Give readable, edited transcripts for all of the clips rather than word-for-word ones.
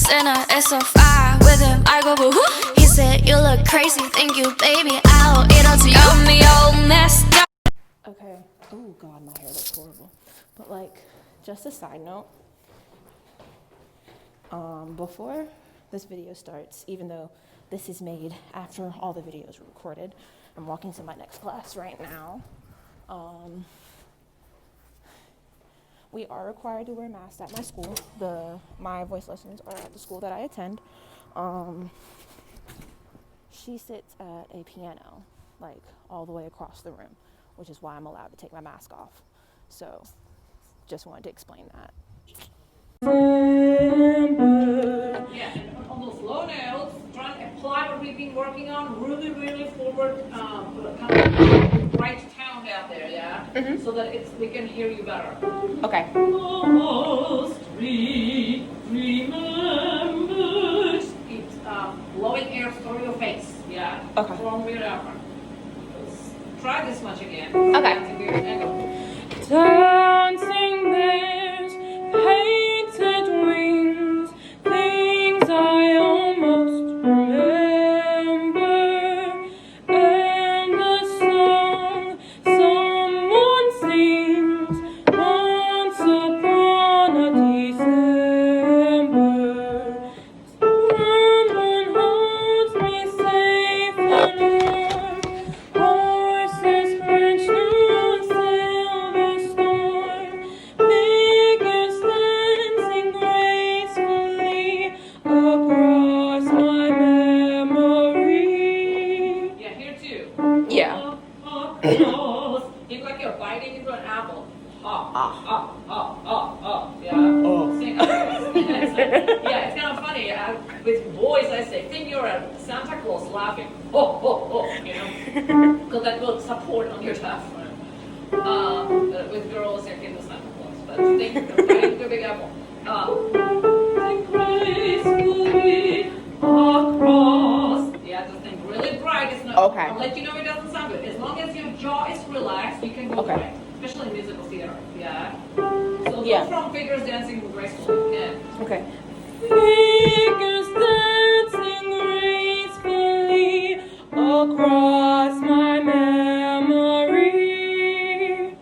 Lost in a SFI with him, I go boo-hoo. He said, you look crazy, thank you, baby, I'll eat up to you. I'm the old messed up. Okay. Oh God, my hair looks horrible. But like, just a side note. Before this video starts, even though this is made after all the videos were recorded, I'm walking to my next class right now. We are required to wear masks at my school. My voice lessons are at the school that I attend. She sits at a piano, like all the way across the room, which is why I'm allowed to take my mask off. So, just wanted to explain that. Yeah, and on those low notes, try and apply what we've been working on, really forward, kind of right tone out there, yeah? Mm-hmm. So that we can hear you better. Okay. Lost remembers. It's blowing air through your face, yeah? Okay. From wherever. Try this much again. Okay. Dancing bears, painted wings, things I almost remember, and the song someone sings once upon a December. Someone holds me safe and warm, horses French to sail the storm, figures dancing gracefully across my memory. Yeah, here too. Yeah. Think like you're biting into an apple. Yeah. Sing. Yeah, it's kind of funny. With boys, I say, think you're a Santa Claus laughing. You know, because that will support on your diaphragm. With girls, you're kind of Santa Claus, but think you're biting into a big apple. Think gracefully across. Yeah, just think really bright. It's not. Okay. I'll let you know it doesn't sound good. As long as your jaw is relaxed, you can go Okay. bright. Especially in musical theater. Yeah. So Yeah. go from figures dancing gracefully. Yeah. Okay. Figures dancing gracefully across my memory.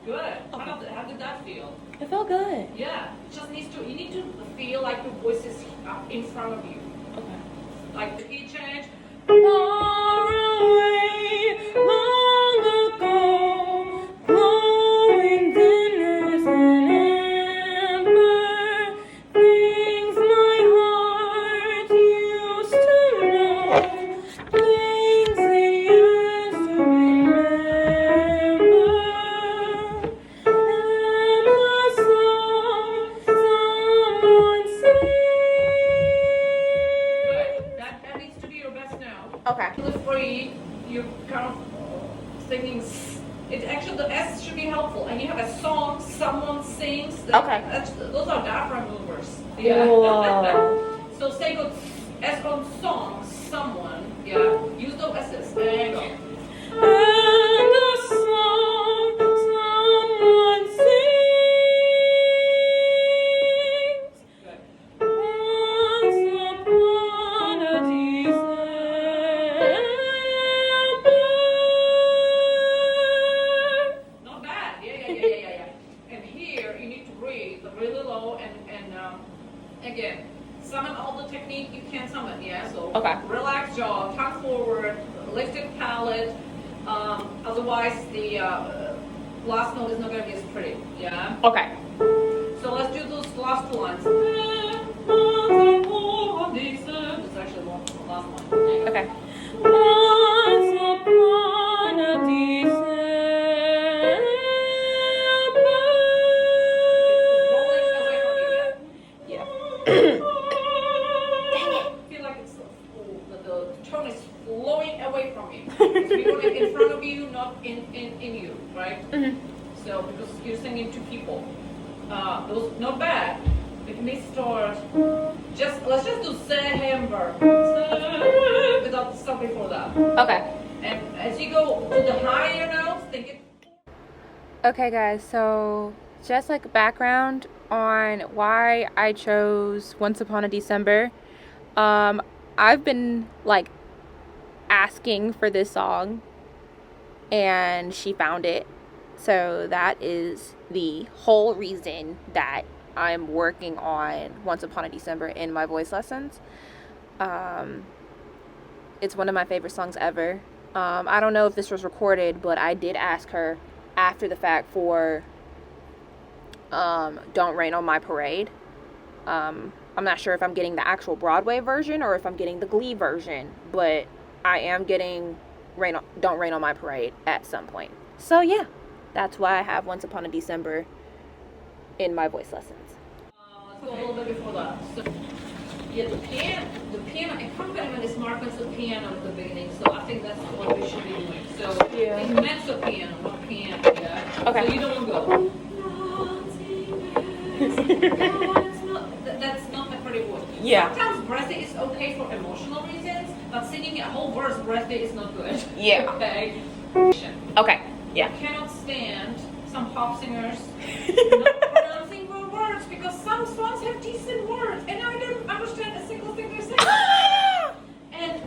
Good. How did that feel? It felt good. Yeah. It just needs to. You need to feel like your voice is in front of you. Okay. Like the key change. Far away, long ago, glowing dinners in amber, things my heart used to know, things they used to remember, and the song someone Good. That needs to be your best note. Okay. Feel free. You're kind of singing. It actually the S should be helpful, and you have a song someone sings. Okay. Those are diaphragm movers. Yeah. Whoa. So say go S on song someone. Yeah. Use those S's. There you go. And the song someone sings Good. once upon a December. Not bad. Yeah. And here you need to breathe really low and again summon all the technique you can summon. Yeah. So Okay. relax jaw, tongue forward, lifted palate. Otherwise the last note is not going to be as pretty. Yeah. Okay. So let's do those last two lines. It's actually the last one. Okay. Once upon a December. Rolling away from you. Yeah. Feel like it's the tone is flowing away from you. So we want it in front of you, not in you, right? Mhm. So because you're singing to people, those not bad. We may start. Let's just do September without the stuff before that. Okay. And as you go to the higher notes, think it. Okay guys, so just like background on why I chose Once Upon a December I've been like asking for this song and she found it. So that is the whole reason that I'm working on Once Upon a December in my voice lessons. It's one of my favorite songs ever. I don't know if this was recorded, but I did ask her after the fact for Don't Rain on My Parade. I'm not sure if I'm getting the actual Broadway version or if I'm getting the Glee version, but I am getting Don't Rain on My Parade at some point. So yeah, that's why I have Once Upon a December in my voice lessons. Let's go a little bit before that. So, yeah, the piano accompaniment is marked as a piano at the beginning, so I think that's what we should be doing. So, Yeah. it's mezzo piano, not piano, yeah? Okay. So you don't go, that's not the pretty voice. Yeah. Sometimes breathy is okay for emotional reasons, but singing a whole verse breathy is not good. Yeah. Okay? Okay. Yeah. I cannot stand some pop singers not pronouncing the words because some songs have decent words and I don't understand a single thing they're saying. And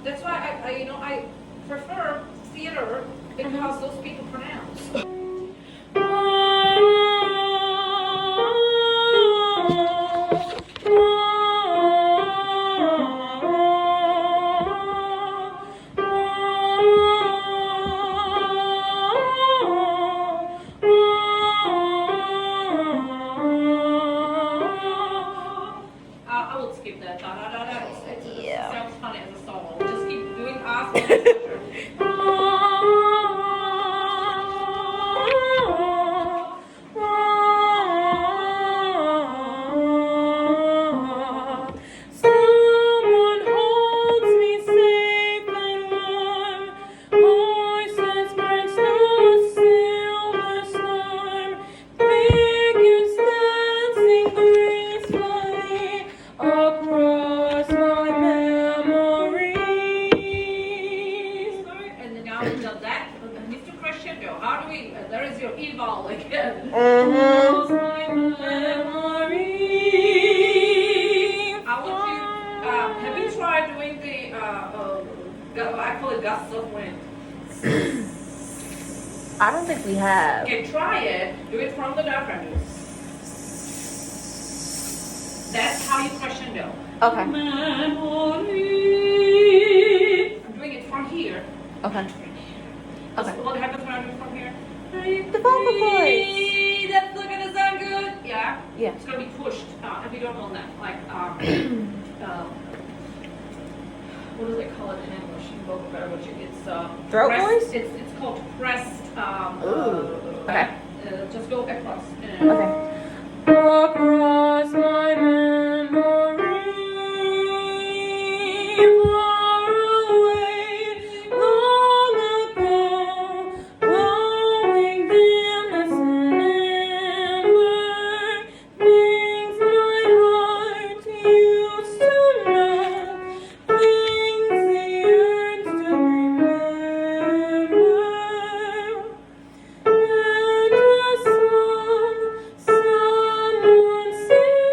that's why I prefer theater because those people pronounce. I will skip that. Da, da, da, da. It sounds funny as a solo. Just keep doing Someone holds me safe and warm. Voices breaks the silver storm. Figures dancing gracefully across my memories. and then now we got that. Mr. Crescendo. How do we? There is your E vowel again. Across my memories. I want you. Have you tried doing the? I call it gusts of wind. I don't think we have. Okay, try it. Do it from the diaphragm. That's how you crescendo. Okay. Memories. I'm doing it from here. Okay. That's Okay. what happens when I do it from here. The vocal cords. That's not gonna sound good. Yeah. Yeah. It's gonna be pushed. If you don't know that, like what do they call it in English? In vocal pedagogy, it's Throat pressed- voice? It's called pressed. Ooh. Okay. Just go across. Okay. Across my memory, far away, long ago, glowing dimness and amber, things my heart used to know, things it yearns to remember. And a song someone sings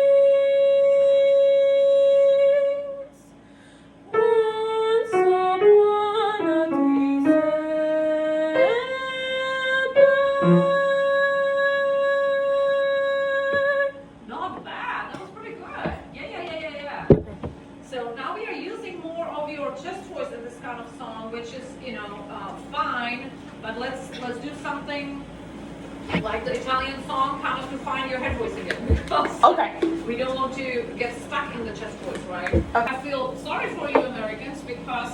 once upon a December. Not bad. That was pretty good. Yeah. So now we are using more of your chest voice in this kind of song, which is, fine. But let's do something like the Italian song, kind of to find your head voice again. Because Okay. we don't want to get stuck in the chest voice, right? I feel sorry for you Americans because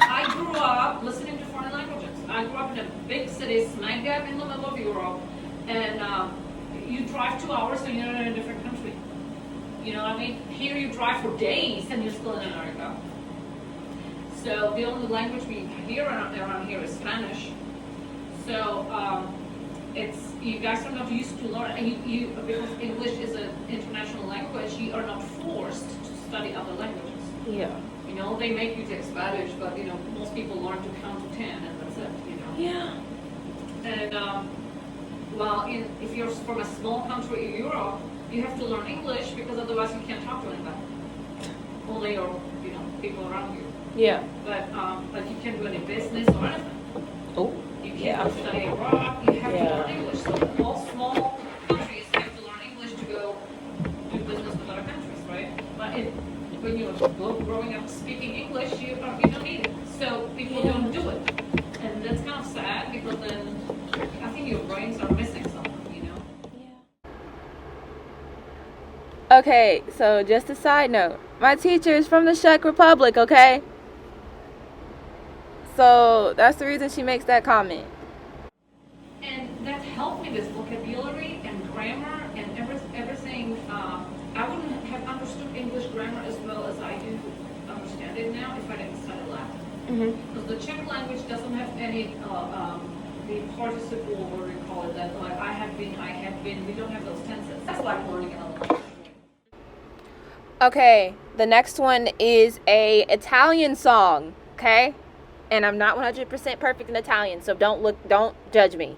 I grew up listening to foreign languages. I grew up in a big city, smack dab in the middle of Europe, and you drive 2 hours and you're in a different country. You know what I mean? Here you drive for days and you're still in America. So the only language we hear around here is Spanish. So you guys are not used to learn, and you because English is an international language, you are not forced to study other languages. Yeah. They make you take Spanish, but most people learn to count to 10, and that's it. Yeah. And if you're from a small country in Europe, you have to learn English because otherwise you can't talk to anybody. Only family or people around you. Yeah. But you can't do any business or anything. Oh. You can't Yeah. study abroad. You have to Yeah. learn English. So all small countries have to learn English to go do business with other countries, right? But when you're growing up speaking English, you don't need it. So people don't do it, and that's kind of sad because then I think your brains are missing something, Okay, so just a side note. My teacher is from the Czech Republic, okay? So that's the reason she makes that comment. And that helped me with vocabulary and grammar and everything. I wouldn't have understood English grammar as well as I do understand it now if I didn't study Latin. Because the Czech language doesn't have any the participle, what do we call it, that like I have been, we don't have those tenses. That's like learning another language. Okay, the next one is a Italian song, okay? And I'm not 100% perfect in Italian, so don't judge me.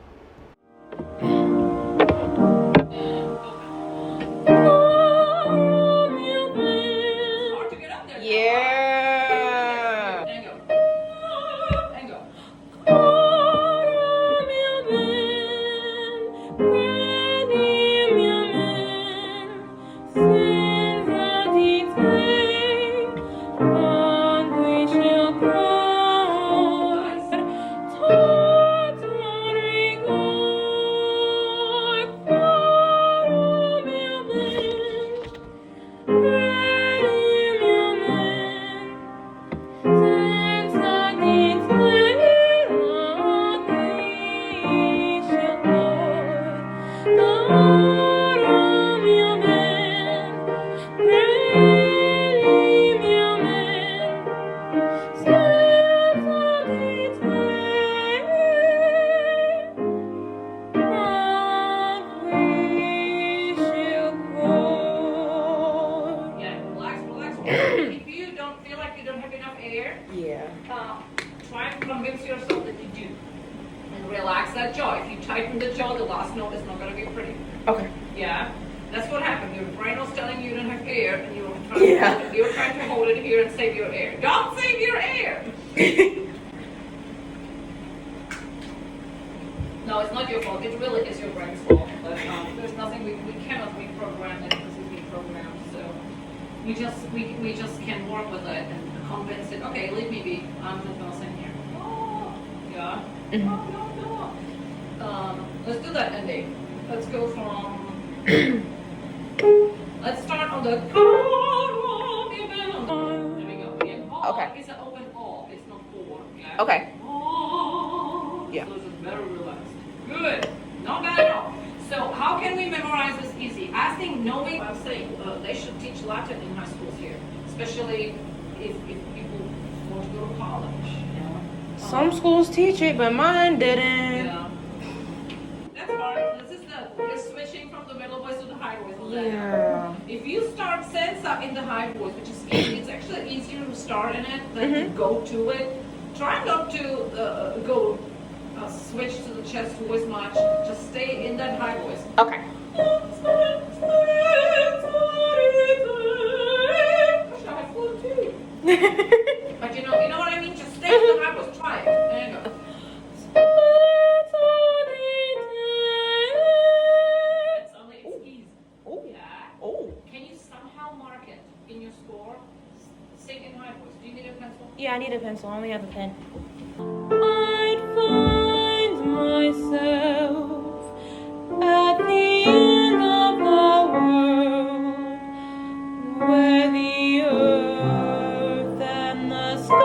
Hard to get up there. Yeah. And go. And go. Yeah, relax. If you don't feel like you don't have enough air, try and convince yourself that you do. And relax that jaw. If you tighten the jaw, the last note is not going to be pretty. Okay. Yeah, that's what happened. Your brain was telling you don't have air, and you were trying to hold it here and save your air. Don't save your air. No, it's not your fault. It really is your brain's fault. But there's nothing we cannot reprogram it because it's reprogrammed. So we just can work with it and convince it. Okay, leave me be. I'm just gonna sing here. Oh, yeah. No. Let's do that ending. Let's go from. Let's start on the. There we go. Yeah. Okay. It's an open all. It's not four. Yeah. Okay. Yeah. So it's very relaxed. Good. Not bad at all. So how can we memorize this easy? I think knowing what I'm saying, they should teach Latin in high schools here, especially if people want to go to college. Some schools teach it, but mine didn't. Yeah. That's hard. You're switching from the middle voice to the high voice. Yeah. If you start sensa in the high voice, which is easy, it's actually easier to start in it than to go to it. Try not to go switch to the chest voice much. Just stay in that high voice. Okay. But you know what I mean? Just stay in the high voice. Try it. There you go. It's easy. Yeah. Can you somehow mark it in your score? Sing in high voice. Do you need a pencil? Yeah, I need a pencil. I only have a pen. I'd find myself at the end of the world, where the earth and the sky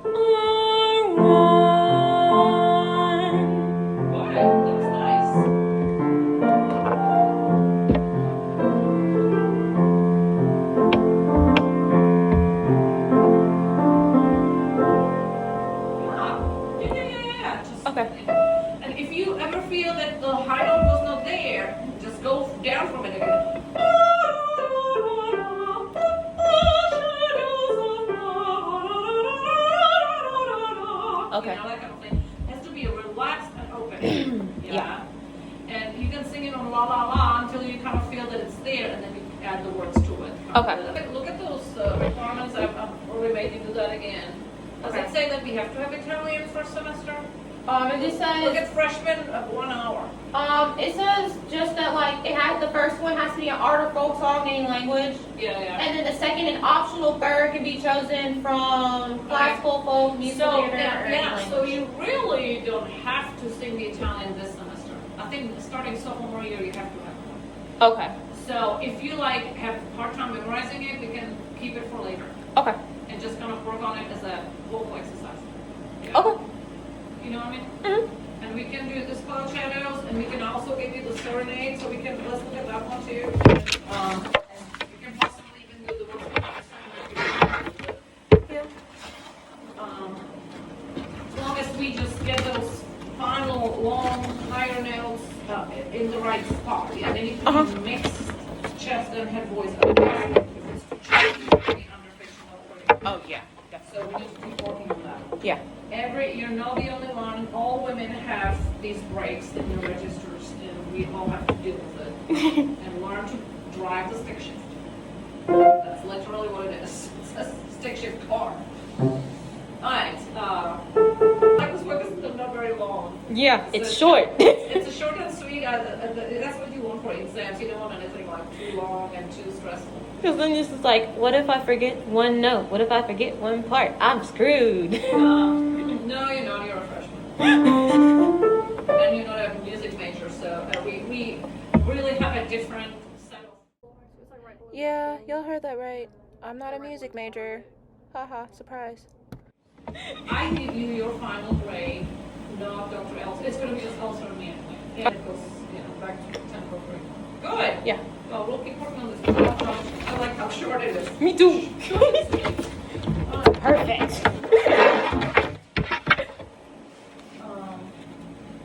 are one. Boy, that's nice. Yeah. Just, Okay. And if you ever feel that the high note was not there, just go down from it again. Okay. You know, that kind of thing. It has to be relaxed and open. Yeah. And you can sing it on la la la until you kind of feel that it's there, and then you add the words to it. Okay. Look at those requirements. I've already made you do that again. Does it say that we have to have Italian first semester? It just Look says, at freshman of 1 hour. it says just that like it has the first one has to be an art or folk song in language, Yeah. and then the second and optional third can be chosen from classical, folk, musical So, theater, or any yeah, so language. you really don't have to sing the Italian this semester. I think starting sophomore year, you have to have one. Okay. So if you like have a hard time memorizing it, we can keep it for later Okay. and just kind of work on it as a vocal exercise. Yeah. Okay. You know what I mean? Mm-hmm. And we can do the spell shadows, and we can also give you the serenade, so we can, let's look at that one too. And we can possibly even do the work as long as we just get those final long higher notes in the right spot. And then you can mix chest and head voice. Otherwise, if it's too chest, it's going to be under fictional recording. Oh yeah. So we need to keep working on that. Yeah. You're not the only one. All women have these breaks in their registers, and we all have to deal with it and learn to drive the stick shift. That's literally what it is. It's a stick shift car. All right. Like this work is not very long. Yeah. So It's short. It's a short and sweet. That's what you want for exams. You don't want anything like too long and too stressful. Because then this is like, what if I forget one note? What if I forget one part? I'm screwed. No, you're not. You're a freshman. And you're not a music major, so we really have a different set of... Yeah, y'all heard that right. I'm not a music major. Haha, surprise. I give you your final grade, not Dr. Elsa. It's going to be just Elsa and me anyway. Yeah, it goes, back to 10.3. Good. Yeah. Well, we'll keep working on this. I like how short it is. Me too. Perfect.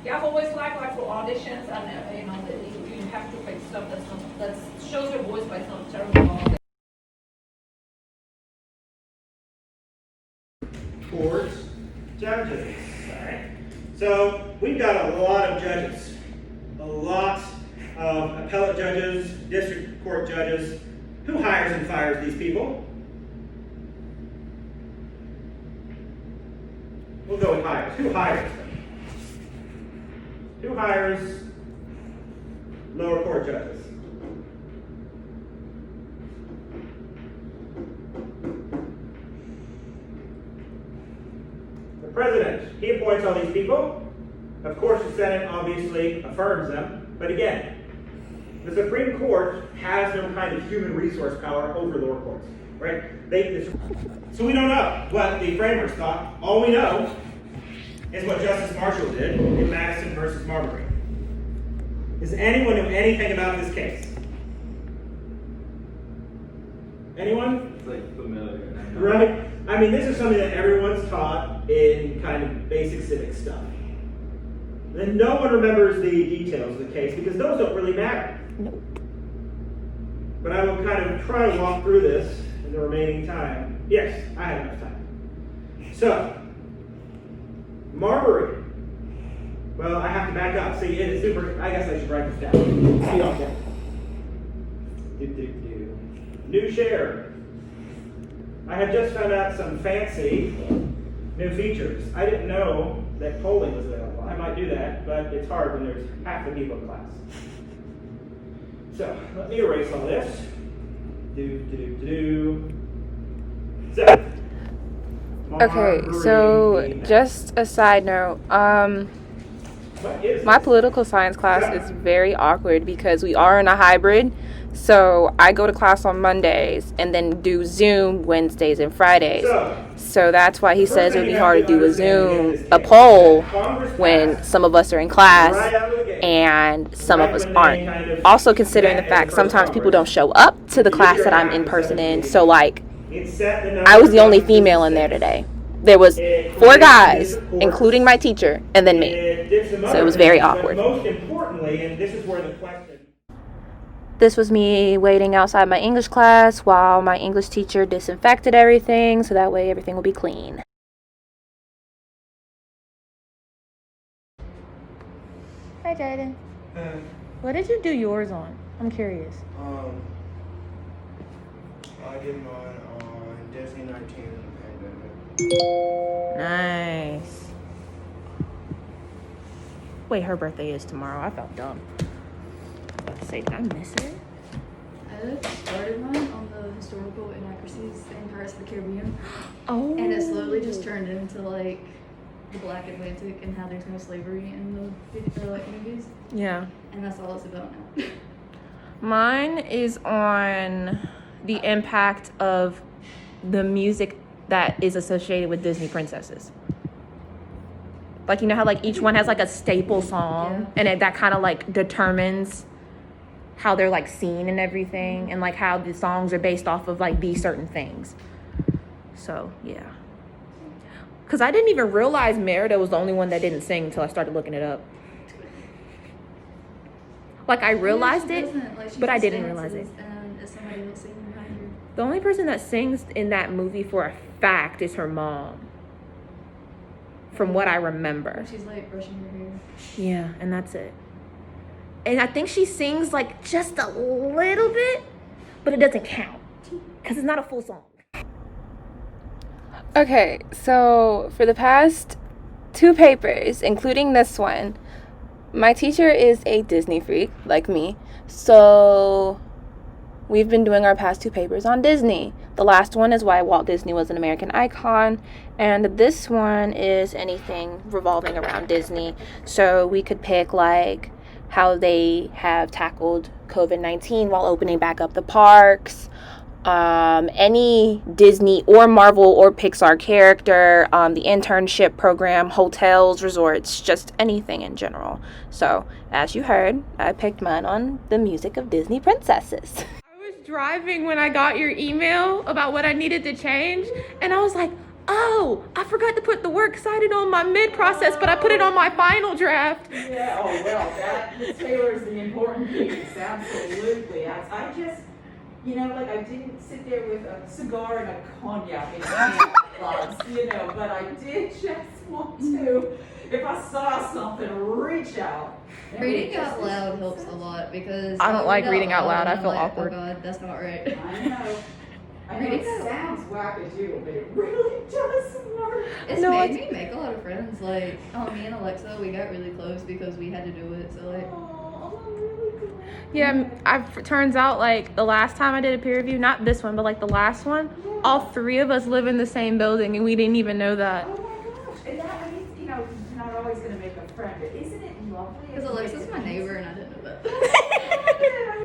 Yeah, I've always liked for auditions, and you have to pick stuff that shows your voice, but it's not terrible. Court judges. All right. So we've got a lot of judges, a lot of appellate judges, district court judges. Who hires and fires these people? We'll go with hires. Who hires them? Who hires lower court judges? The president. He appoints all these people. Of course, the Senate obviously affirms them. But again, the Supreme Court has no kind of human resource power over lower courts, right? So we don't know what the framers thought. All we know is what Justice Marshall did in Madison versus Marbury. Does anyone know anything about this case? Anyone? It's like familiar. Right? I mean, this is something that everyone's taught in kind of basic civic stuff. Then no one remembers the details of the case because those don't really matter. Nope. But I will kind of try to walk through this in the remaining time. Yes, I have enough time. So, Marbury. Well, I have to back up. See, it is super. I guess I should write this down. See y'all down. New share. I have just found out some fancy new features. I didn't know that polling was available. I might do that, but it's hard when there's half the people in class. So, let me erase all this. So, Okay, so just a side note, my political science class is very awkward because we are in a hybrid. So I go to class on Mondays and then do Zoom Wednesdays and Fridays. So that's why he says it would be hard to do a poll when some of us are in class and some of us aren't. Also considering the fact sometimes people don't show up to the class that I'm in person in. So like, I was the only female in there today. There was 4 guys, including my teacher, and then me. So it was very awkward. Most importantly, and this is where the question. This was me waiting outside my English class while my English teacher disinfected everything, so that way everything will be clean. Hi, Jaden. What did you do yours on? I'm curious. I did mine on Disney 19 in the pandemic. Nice. Wait, her birthday is tomorrow. I felt dumb. I was about to say, did I miss it? I started mine on the historical inaccuracies in Pirates of the Caribbean. Oh. And it slowly just turned into like the Black Atlantic and how there's no slavery in the movies. Yeah. And that's all it's about now. Mine is on the impact of the music that is associated with Disney princesses. Like, you know how like each one has like a staple song, and that kind of like determines how they're like seen and everything, and like how the songs are based off of like these certain things. So yeah, because I didn't even realize Merida was the only one that didn't sing until I started looking it up. Like I realized it, but I didn't realize it. And it's somebody else singing behind her. The only person that sings in that movie for a fact is her mom, from what I remember. She's like brushing her hair. Yeah, and that's it. And I think she sings like just a little bit, but it doesn't count because it's not a full song. Okay, so for the past 2 papers, including this one, my teacher is a Disney freak like me. So we've been doing our past 2 papers on Disney. The last one is why Walt Disney was an American icon, and this one is anything revolving around Disney. So we could pick like how they have tackled COVID-19 while opening back up the parks, any Disney or Marvel or Pixar character, the internship program, hotels, resorts, just anything in general. So as you heard, I picked mine on the music of Disney princesses. I was driving when I got your email about what I needed to change, and I was like, oh, I forgot to put the works cited on my mid-process, but I put it on my final draft. Yeah, oh, well, that, Taylor is the important piece, absolutely. I just, you know, like I didn't sit there with a cigar and a cognac in my gloves, you know, but I did just want to, if I saw something, reach out. Reading out loud helps a lot because I don't like reading out loud. I feel like, awkward. Oh God, that's not right. I know. I know it sounds wackadoodle, but it really does work. It's made me make a lot of friends. Like, me and Alexa, we got really close because we had to do it. So like, Oh, I'm really glad. Yeah, turns out like the last time I did a peer review, not this one, but like the last one, all 3 of us live in the same building and we didn't even know that. Oh my gosh, and that way, you know, you're not always going to make a friend, but isn't it lovely? because Alexa's my neighbor and I didn't know that.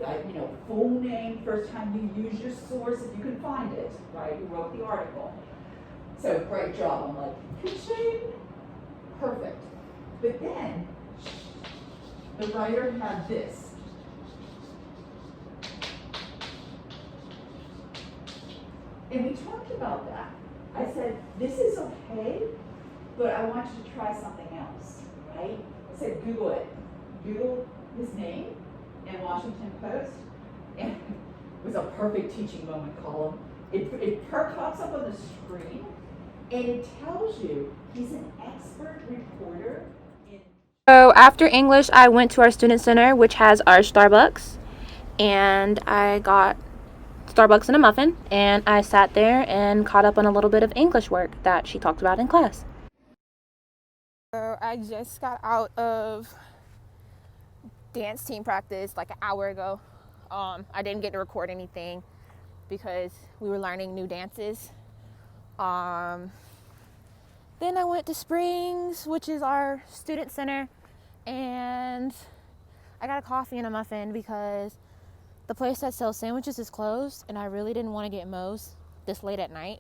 Like, you know, full name, first time you use your source, if you can find it, right? You wrote the article. So great job. I'm like, ka-ching, perfect. But then, the writer had this. And we talked about that. I said, this is okay, but I want you to try something else, right? I said, Google it. Google his name in Washington Post, and it was a perfect teaching moment column. It pops up on the screen, and it tells you he's an expert reporter in. So after English, I went to our student center, which has our Starbucks, and I got Starbucks and a muffin, and I sat there and caught up on a little bit of English work that she talked about in class. So I just got out of dance team practice like an hour ago. I didn't get to record anything because we were learning new dances. Then I went to Springs, which is our student center, and I got a coffee and a muffin because the place that sells sandwiches is closed, and I really didn't want to get Moe's this late at night.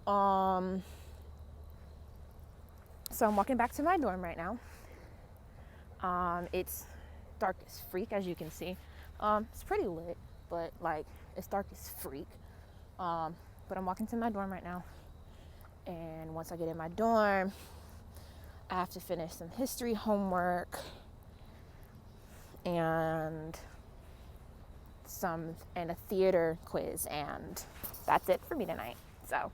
So I'm walking back to my dorm right now. It's dark as freak, as you can see. It's pretty lit, but like it's dark as freak. But I'm walking to my dorm right now, and once I get in my dorm, I have to finish some history homework and a theater quiz, and that's it for me tonight. So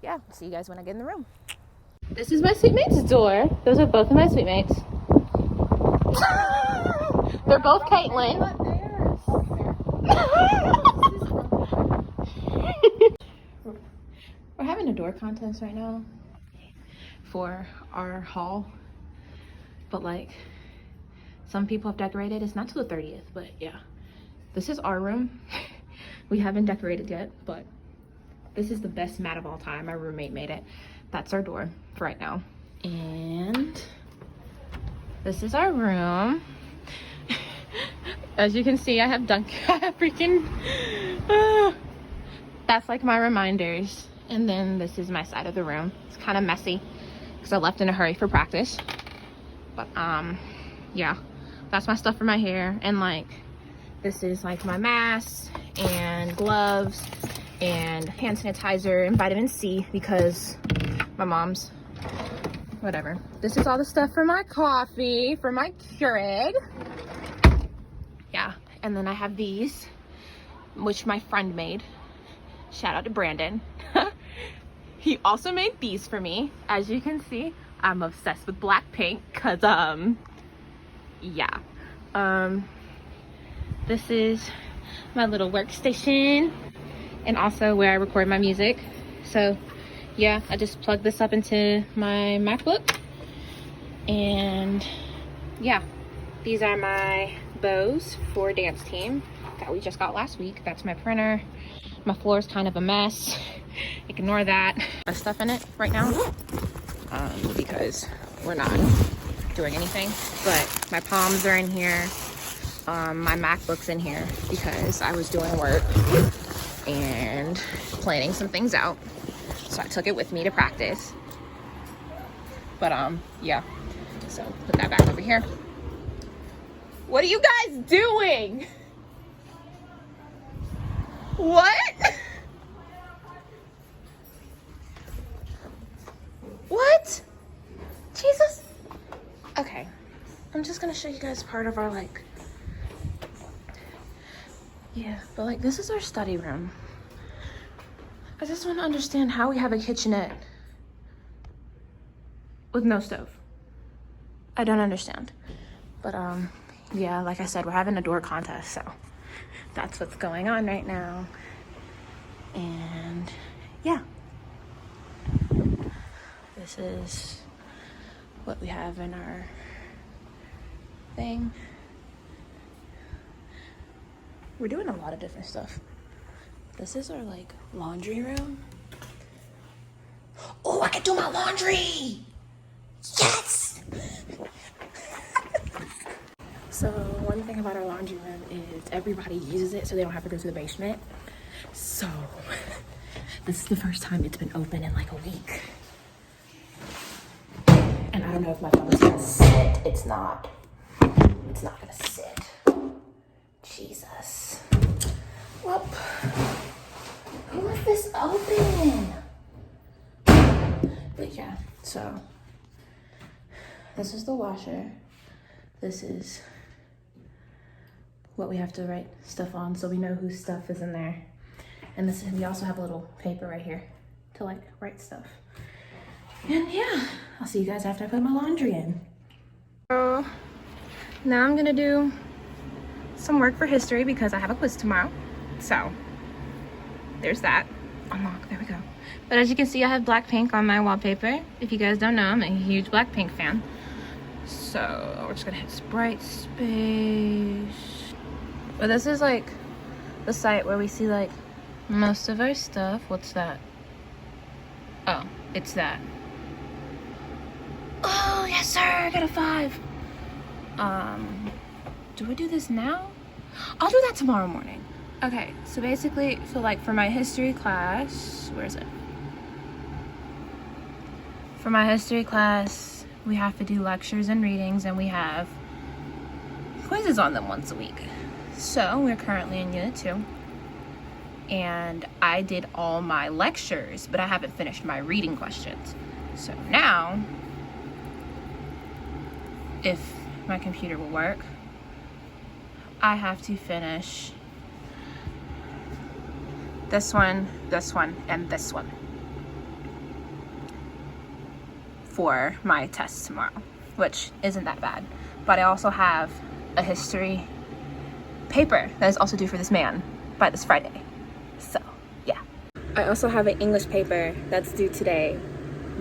yeah, see you guys when I get in the room. This is my suite mate's door. Those are both of my suite mates. They're both Caitlin. contest right now for our hall, but like some people have decorated. It's not till the 30th, but yeah, this is our room. We haven't decorated yet, but this is the best mat of all time. My roommate made it. That's our door for right now. And this is our room. As you can see, I have freaking, that's like my reminders. And then this is my side of the room. It's kind of messy because I left in a hurry for practice. But yeah, that's my stuff for my hair. And like, this is like my mask and gloves and hand sanitizer and vitamin C because my mom's, whatever. This is all the stuff for my coffee, for my Keurig. Yeah, and then I have these, which my friend made. Shout out to Brandon. He also made these for me. As you can see, I'm obsessed with Blackpink because, yeah. This is my little workstation and also where I record my music. So, yeah, I just plug this up into my MacBook. And, yeah, these are my bows for dance team that we just got last week. That's my printer. My floor is kind of a mess. Ignore that. There's stuff in it right now because we're not doing anything. But my palms are in here. My MacBook's in here because I was doing work and planning some things out. So I took it with me to practice. But yeah. So put that back over here. What are you guys doing? What? What? Jesus. Okay. I'm just gonna show you guys part of our like, yeah, but like this is our study room. I just want to understand how we have a kitchenette with no stove. I don't understand. But yeah, like I said, we're having a door contest, so that's what's going on right now. And yeah, this is what we have in our thing. We're doing a lot of different stuff. This is our like laundry room. Oh, I can do my laundry! Yes! So one thing about our laundry room is everybody uses it so they don't have to go to the basement. So this is the first time it's been open in like a week. And I don't know if my phone's gonna sit. It's not. It's not gonna sit. Jesus. Well, who left this open? But yeah, so this is the washer. This is what we have to write stuff on so we know whose stuff is in there. And this is, we also have a little paper right here to like write stuff. And yeah, I'll see you guys after I put my laundry in. So now I'm gonna do some work for history because I have a quiz tomorrow. So there's that. Unlock, there we go. But as you can see, I have Blackpink on my wallpaper. If you guys don't know, I'm a huge Blackpink fan. So we're just gonna hit Sprite Space. But this is like the site where we see like most of our stuff. What's that? Oh, it's that. Oh, yes sir, I got a 5. Do I do this now? I'll do that tomorrow morning. Okay, so basically, so like for my history class, where is it? For my history class, we have to do lectures and readings, and we have quizzes on them once a week. So we're currently in Unit 2, and I did all my lectures, but I haven't finished my reading questions. So now, if my computer will work, I have to finish this one, and this one for my test tomorrow, which isn't that bad. But I also have a history paper that is also due for this man by this Friday. So, yeah. I also have an English paper that's due today,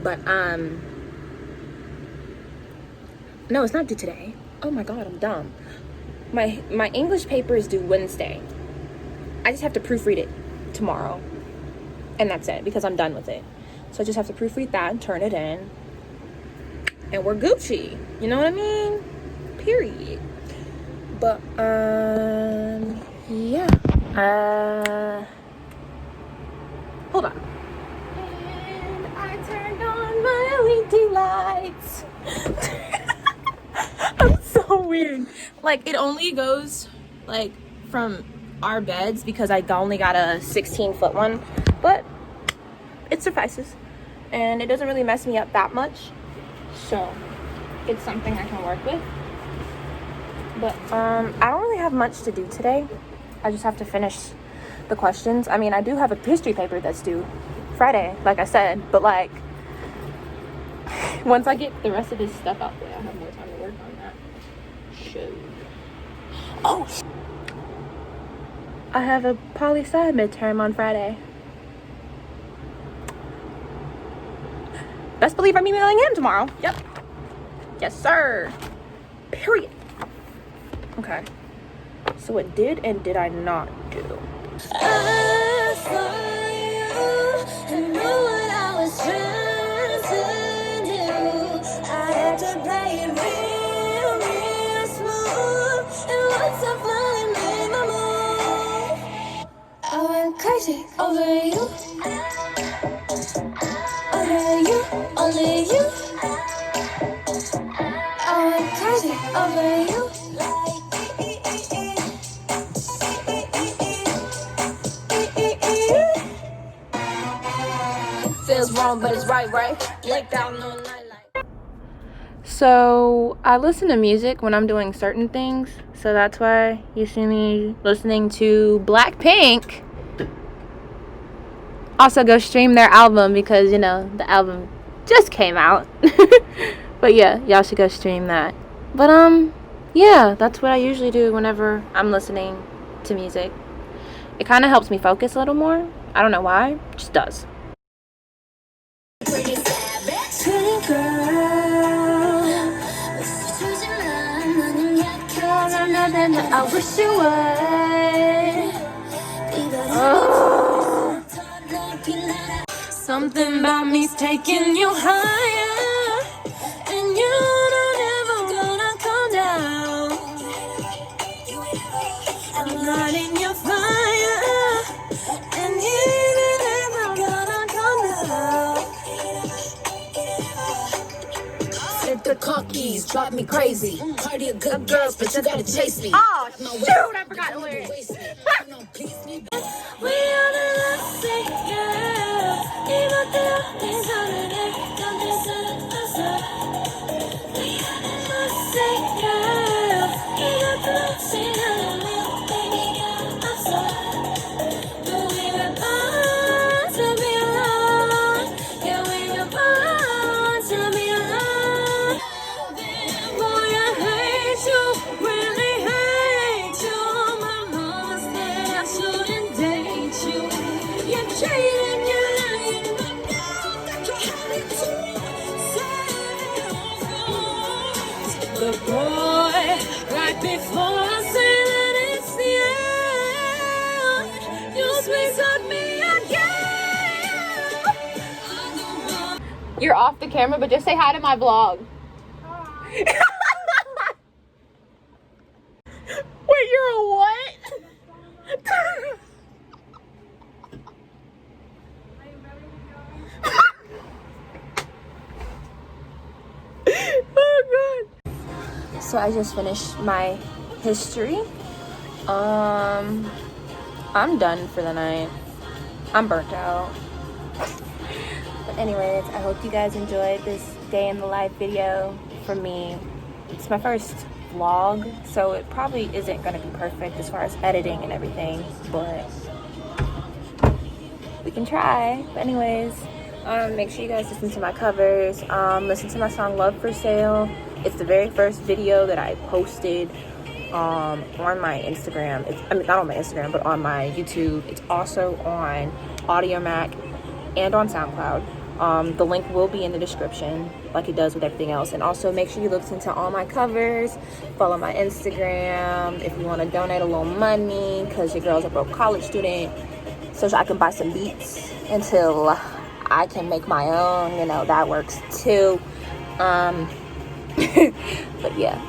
but no, it's not due today. Oh my god, I'm dumb. My English paper is due Wednesday. I just have to proofread it tomorrow, and that's it, because I'm done with it. So I just have to proofread that and turn it in, and we're Gucci. You know what I mean? Period. But yeah. Hold on. And I turned on my LED lights. I'm so weird. Like, it only goes like from our beds because I only got a 16-foot one, but it suffices and it doesn't really mess me up that much, so it's something I can work with. But I don't really have much to do today. I just have to finish the questions. I mean, I do have a history paper that's due Friday, like I said, but like once I get the rest of this stuff out there, I have more time to work on that. Oh, I have a poli-sci midterm on Friday. Best believe I'm emailing him tomorrow. Yep. Yes, sir. Period. Okay. So what did and did I not do? I saw you and knew what I was trying to do. I had to play it real, real smooth. And once I finally made my move, I went crazy over you. Over you, only you. I went crazy over you. Feels wrong, but it's right. Like down all night like. So I listen to music when I'm doing certain things, so that's why you see me listening to Blackpink. Also go stream their album because, you know, the album just came out. But yeah, y'all should go stream that. But yeah, that's what I usually do whenever I'm listening to music. It kind of helps me focus a little more. I don't know why, it just does. Pretty girl, I wish you would. Something about me's taking you higher, and you're not ever gonna come down. I'm lighting your fire, and you ain't never gonna come down. The car keys drive me crazy. Party of good girls, but you gotta chase me. Oh, shoot, I forgot the lyrics. We are the lovesick girls. Even though it's holiday, don't listen. We are the lovesick girls. Even though it's holiday, baby girl, I'm sorry. But we were born to be alone. Yeah, we were born to be alone. Boy, I hate you, really hate you. My mama said I shouldn't date you. You're cheating, you're lying, but now that you're having to say but boy, right before I say that it's the end, you squeeze on me again. You're off the camera, but just say hi to my vlog. Wait, you're a what? Oh god. So I just finished my history. I'm done for the night. I'm burnt out. But anyways, I hope you guys enjoyed this day in the life video from me. It's my first vlog, so it probably isn't going to be perfect as far as editing and everything, but we can try. But anyways, make sure you guys listen to my covers. Listen to my song Love for Sale. It's the very first video that I posted on my Instagram. Not on my Instagram, but on my YouTube. It's also on AudioMac and on SoundCloud. The link will be in the description, like it does with everything else. And also make sure you look into all my covers, follow my Instagram if you want to donate a little money, because your girl's a broke college student, so I can buy some beats until I can make my own, you know, that works too. But yeah,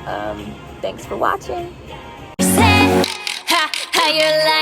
thanks for watching. How you like